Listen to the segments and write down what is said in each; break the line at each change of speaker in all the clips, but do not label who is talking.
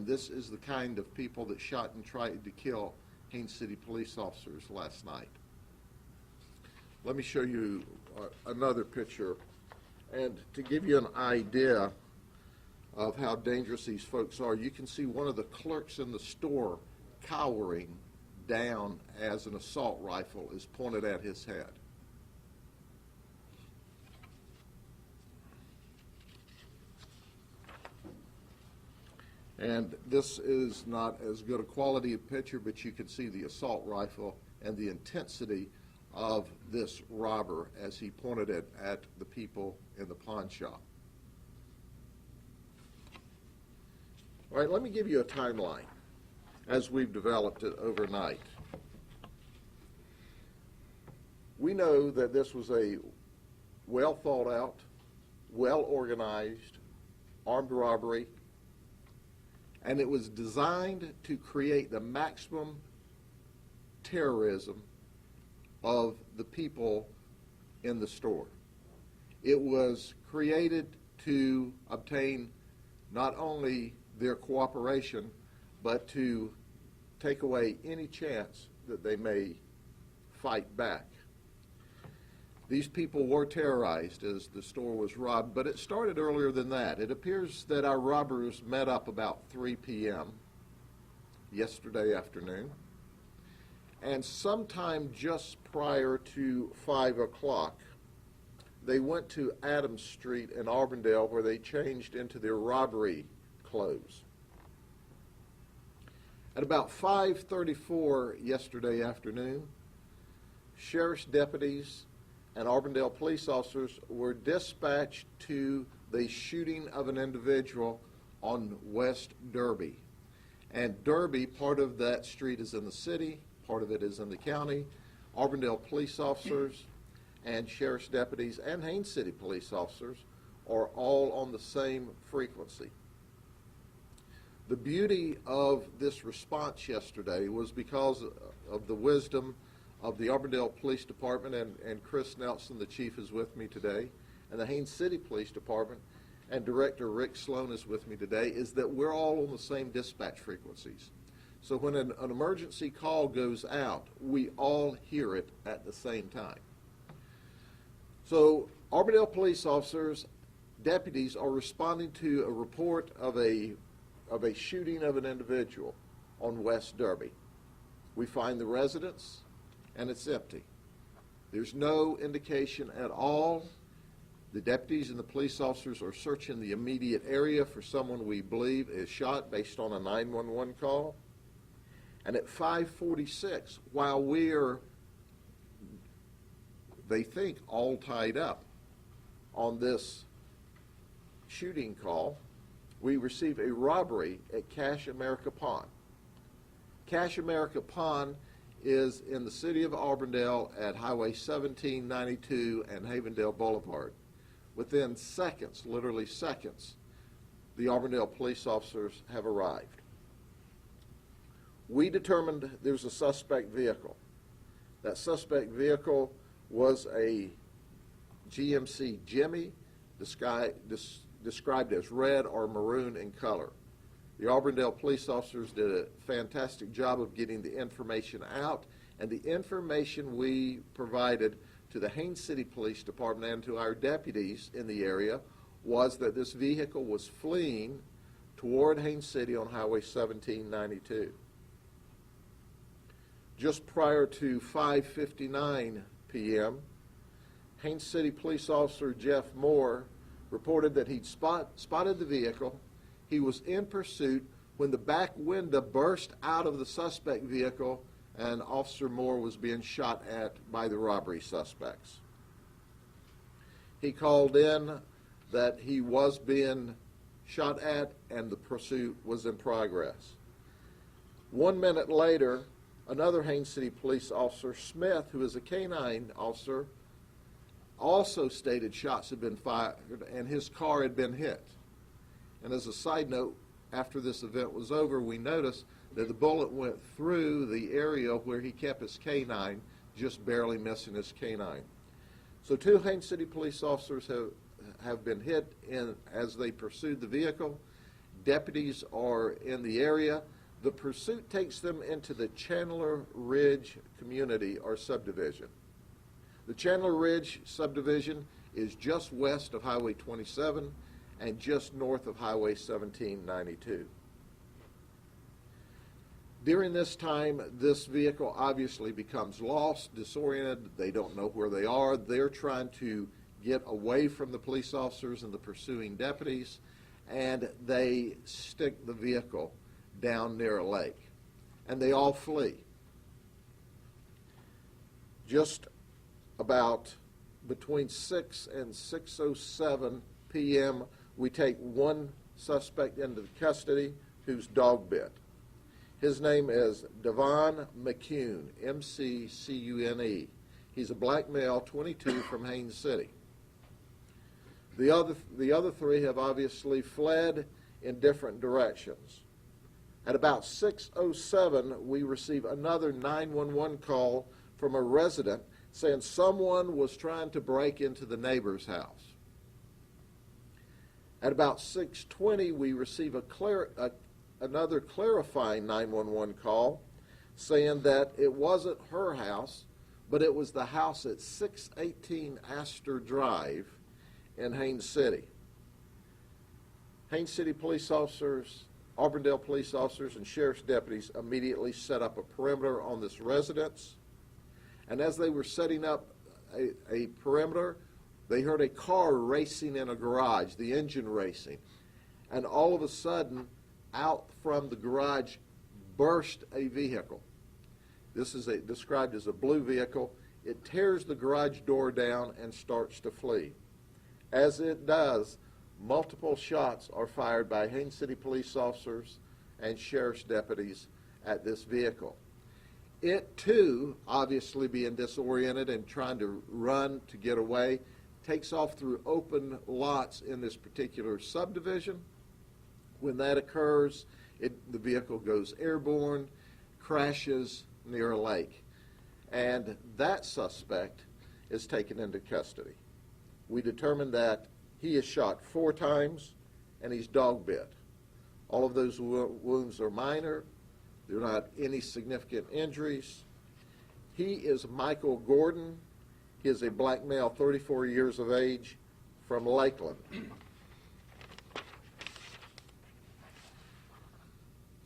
And this is the kind of people that shot and tried to kill Haines City police officers last night. Let me show you another picture. And to give you an idea of how dangerous these folks are, you can see one of the clerks in the store cowering down as an assault rifle is pointed at his head. And this is not as good a quality of picture, but you can see the assault rifle and the intensity of this robber as he pointed it at the people in the pawn shop. All right, let me give you a timeline as we've developed it overnight. We know that this was a well thought out, well organized armed robbery, and it was designed to create the maximum terrorism of the people in the store. It was created to obtain not only their cooperation, but to take away any chance that they may fight back. These people were terrorized as the store was robbed, but it started earlier than that. It appears that our robbers met up about 3 p.m. yesterday afternoon, and sometime just prior to 5 o'clock, they went to Adams Street in Auburndale where they changed into their robbery clothes. At about 5:34 yesterday afternoon, sheriff's deputies and Auburndale police officers were dispatched to the shooting of an individual on West Derby. And Derby, part of that street is in the city, part of it is in the county. Auburndale police officers and sheriff's deputies and Haines City police officers are all on the same frequency. The beauty of this response yesterday was because of the wisdom of the Auburndale Police Department, and Chris Nelson, the chief, is with me today, and the Haines City Police Department, and Director Rick Sloan is with me today, is that we're all on the same dispatch frequencies. So when an emergency call goes out, we all hear it at the same time. So Auburndale police officers, deputies, are responding to a report of a shooting of an individual on West Derby. We find the residence, and it's empty. There's no indication at all. The deputies and the police officers are searching the immediate area for someone we believe is shot based on a 911 call. And at 5:46, while we're, they think, all tied up on this shooting call, we receive a robbery at Cash America Pawn. Cash America Pawn is in the city of Auburndale at Highway 1792 and Havendale Boulevard. Within seconds, literally seconds, the Auburndale police officers have arrived. We determined there's a suspect vehicle. That suspect vehicle was a GMC Jimmy, described as red or maroon in color. The Auburndale police officers did a fantastic job of getting the information out, and the information we provided to the Haines City Police Department and to our deputies in the area was that this vehicle was fleeing toward Haines City on Highway 1792. Just prior to 5:59 p.m., Haines City Police Officer Jeff Moore reported that he'd spotted the vehicle. He was in pursuit when the back window burst out of the suspect vehicle and Officer Moore was being shot at by the robbery suspects. He called in that he was being shot at and the pursuit was in progress. 1 minute later, another Haines City police officer, Smith, who is a canine officer, also stated shots had been fired and his car had been hit. And as a side note, after this event was over, we noticed that the bullet went through the area where he kept his canine, just barely missing his canine. So 2 Haines City police officers have been hit as they pursued the vehicle. Deputies are in the area. The pursuit takes them into the Chandler Ridge community or subdivision. The Chandler Ridge subdivision is just west of Highway 27 and just north of Highway 1792. During this time, this vehicle obviously becomes lost, disoriented. They don't know where they are. They're trying to get away from the police officers and the pursuing deputies, and they stick the vehicle down near a lake, and they all flee. Just about between 6 and 6:07 p.m., we take one suspect into custody who's dog bit. His name is Devon McCune, M-C-C-U-N-E. He's a black male, 22, from Haines City. The other three have obviously fled in different directions. At about 6:07, we receive another 911 call from a resident saying someone was trying to break into the neighbor's house. At about 6:20, we receive another clarifying 911 call saying that it wasn't her house, but it was the house at 618 Astor Drive in Haines City. Haines City police officers, Auburndale police officers, and sheriff's deputies immediately set up a perimeter on this residence. And as they were setting up a perimeter, they heard a car racing in a garage, the engine racing. And all of a sudden, out from the garage burst a vehicle. This is described as a blue vehicle. It tears the garage door down and starts to flee. As it does, multiple shots are fired by Haines City police officers and sheriff's deputies at this vehicle. It, too, obviously being disoriented and trying to run to get away, takes off through open lots in this particular subdivision. When that occurs, the vehicle goes airborne, crashes near a lake, and that suspect is taken into custody. We determined that he is shot 4 times and he's dog bit. All of those wounds are minor. There are not any significant injuries. He is Michael Gordon. He is a black male, 34 years of age, from Lakeland.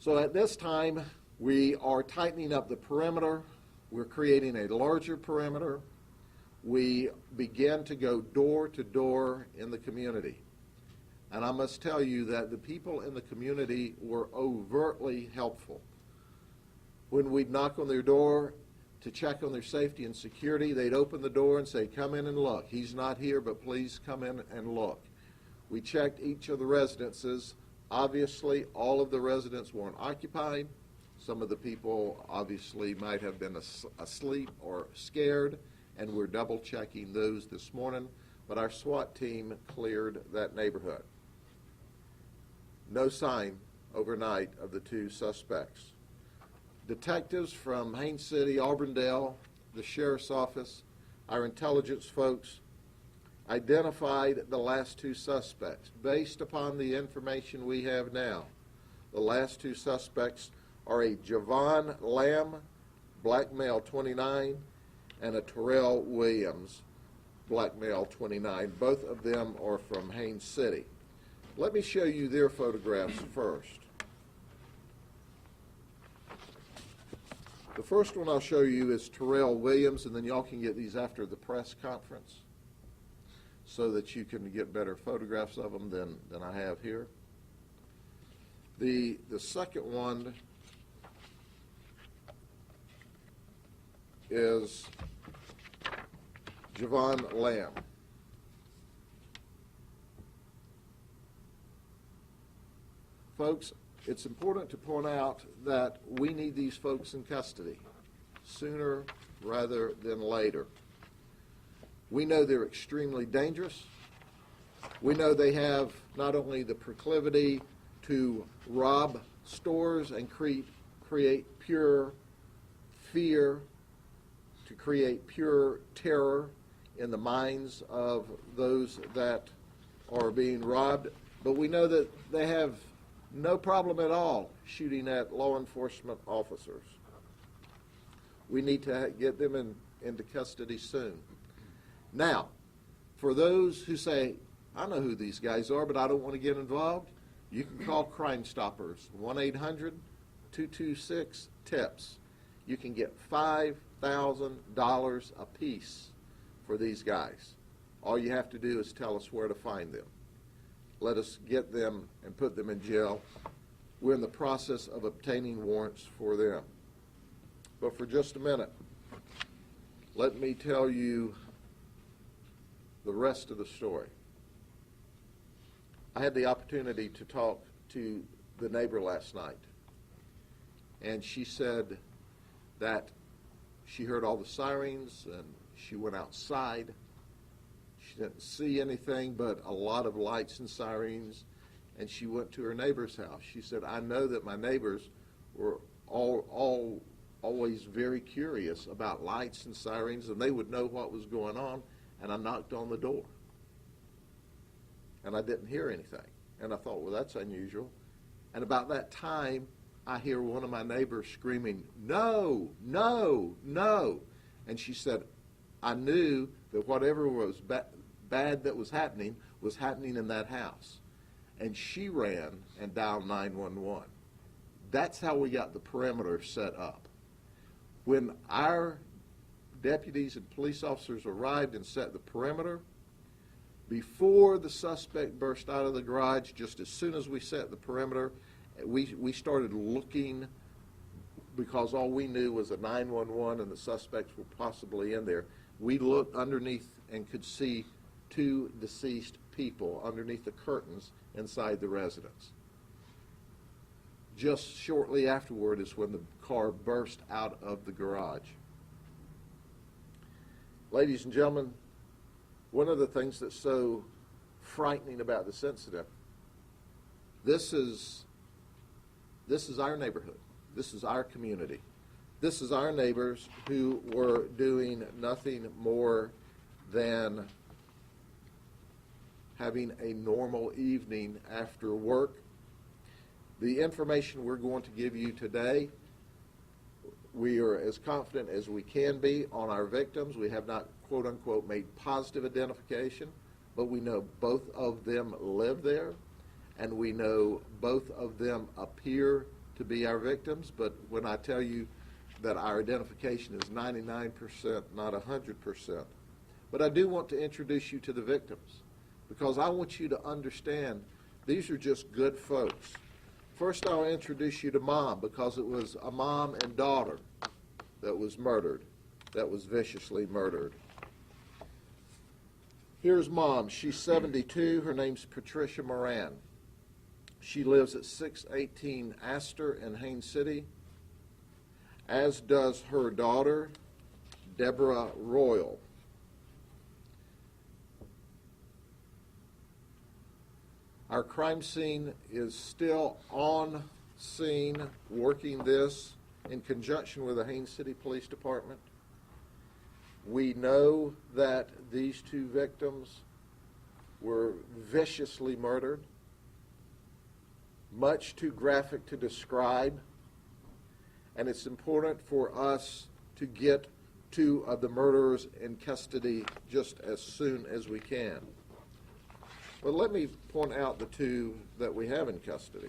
So at this time, we are tightening up the perimeter. We're creating a larger perimeter. We began to go door to door in the community. And I must tell you that the people in the community were overtly helpful. When we'd knock on their door to check on their safety and security, they'd open the door and say, "Come in and look. He's not here, but please come in and look." We checked each of the residences. Obviously, all of the residents weren't occupied. Some of the people obviously might have been asleep or scared, and we're double checking those this morning, but our SWAT team cleared that neighborhood. No sign overnight of the 2 suspects. Detectives from Haines City, Auburndale, the sheriff's office, our intelligence folks identified the last 2 suspects. Based upon the information we have now, the last 2 suspects are a Javon Lamb, black male, 29, and a Terrell Williams, black male, 29. Both of them are from Haines City. Let me show you their photographs first. The first one I'll show you is Terrell Williams, and then y'all can get these after the press conference so that you can get better photographs of them than I have here. The second one is Javon Lamb. Folks, it's important to point out that we need these folks in custody sooner rather than later. We know they're extremely dangerous. We know they have not only the proclivity to rob stores and create pure fear, to create pure terror in the minds of those that are being robbed, but we know that they have no problem at all shooting at law enforcement officers. We need to get them into custody soon. Now, for those who say, I know who these guys are, but I don't want to get involved, you can call Crime Stoppers, 1-800-226-TIPS. You can get $5,000 apiece for these guys. All you have to do is tell us where to find them. Let us get them and put them in jail. We're in the process of obtaining warrants for them. But for just a minute, let me tell you the rest of the story. I had the opportunity to talk to the neighbor last night, and she said that she heard all the sirens and she went outside. She didn't see anything but a lot of lights and sirens, and she went to her neighbor's house. She said, I know that my neighbors were always very curious about lights and sirens, and they would know what was going on, and I knocked on the door. And I didn't hear anything. And I thought, well, that's unusual. And about that time, I hear one of my neighbors screaming, no, no, no. And she said, I knew that whatever was bad that was happening in that house. And she ran and dialed 911. That's how we got the perimeter set up. When our deputies and police officers arrived and set the perimeter, before the suspect burst out of the garage, just as soon as we set the perimeter, we started looking, because all we knew was a 911 and the suspects were possibly in there. We looked underneath and could see two deceased people underneath the curtains inside the residence. Just shortly afterward is when the car burst out of the garage. Ladies and gentlemen, one of the things that's so frightening about this incident, this is our neighborhood. This is our community. This is our neighbors who were doing nothing more than having a normal evening after work. The information we're going to give you today, we are as confident as we can be on our victims. We have not, quote unquote, made positive identification, but we know both of them live there, and we know both of them appear to be our victims. But when I tell you that our identification is 99%, not 100%. But I do want to introduce you to the victims, because I want you to understand these are just good folks. First, I'll introduce you to Mom, because it was a mom and daughter that was murdered, that was viciously murdered. Here's Mom. She's 72. Her name's Patricia Moran. She lives at 618 Astor in Haines City, as does her daughter, Deborah Royal. Our crime scene is still on scene, working this in conjunction with the Haines City Police Department. We know that these two victims were viciously murdered, much too graphic to describe, and it's important for us to get two of the murderers in custody just as soon as we can. But let me point out the two that we have in custody.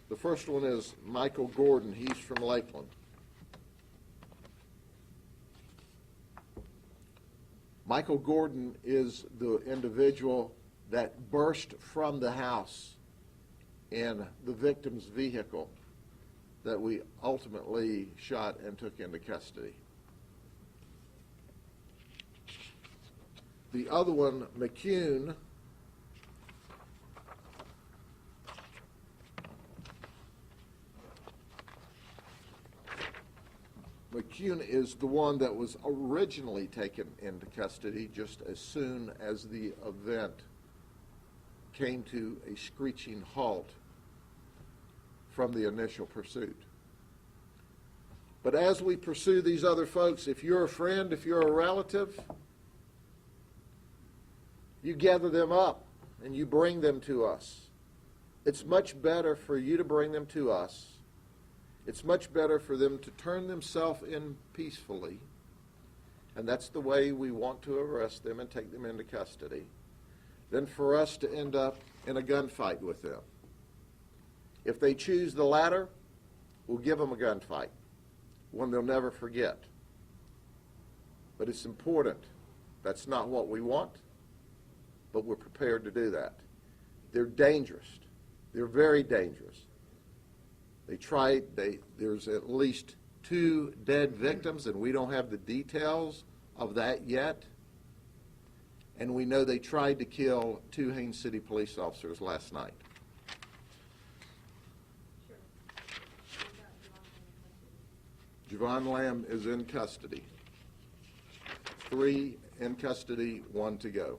The first one is Michael Gordon. He's from Lakeland. Michael Gordon is the individual that burst from the house in the victim's vehicle that we ultimately shot and took into custody. The other one, McCune, is the one that was originally taken into custody just as soon as the event came to a screeching halt from the initial pursuit. But as we pursue these other folks, if you're a friend, if you're a relative, you gather them up and you bring them to us. It's much better for you to bring them to us. It's much better for them to turn themselves in peacefully, and that's the way we want to arrest them and take them into custody, than for us to end up in a gunfight with them. If they choose the latter, we'll give them a gunfight, one they'll never forget. But it's important. That's not what we want, but we're prepared to do that. They're dangerous. They're very dangerous. There's at least 2 dead victims, and we don't have the details of that yet. And we know they tried to kill 2 Haines City police officers last night. Javon Lamb is in custody. 3 in custody, 1 to go.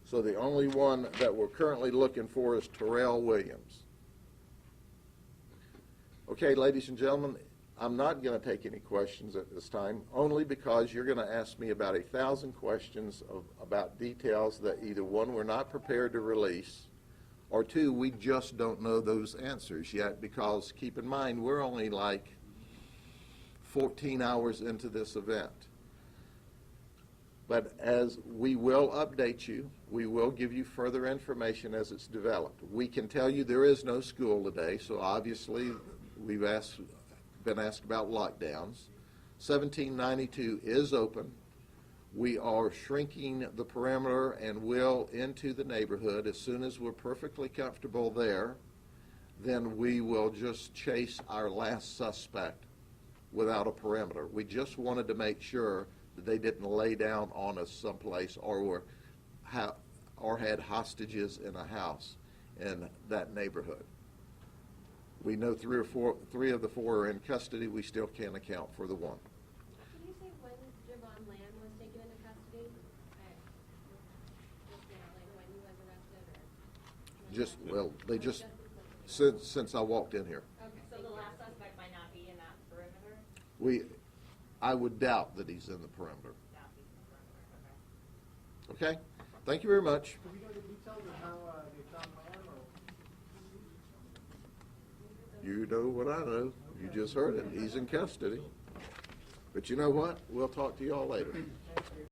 So the only one that we're currently looking for is Terrell Williams. Okay, ladies and gentlemen, I'm not going to take any questions at this time, only because you're going to ask me about 1,000 questions about details that either 1, we're not prepared to release, or 2, we just don't know those answers yet, because keep in mind, we're only like 14 hours into this event. But as we will update you, we will give you further information as it's developed. We can tell you there is no school today, so obviously we've been asked about lockdowns. 1792 is open. We are shrinking the perimeter and will into the neighborhood. As soon as we're perfectly comfortable there, then we will just chase our last suspect without a perimeter. We just wanted to make sure that they didn't lay down on us someplace or had hostages in a house in that neighborhood. We know 3 of the 4 are in custody. We still can't account for the 1.
Can you say when Javon Lamb was taken into custody? Just now, like when he was arrested, or?
Since I walked in here.
Okay.
So the last suspect might not be in that perimeter?
I would doubt that he's in the perimeter.
Not be in the perimeter, okay.
Okay? Thank you very much.
Do we know the details of how they found Lamb, or?
You know what I know. You just heard it. He's in custody. But you know what? We'll talk to y'all later.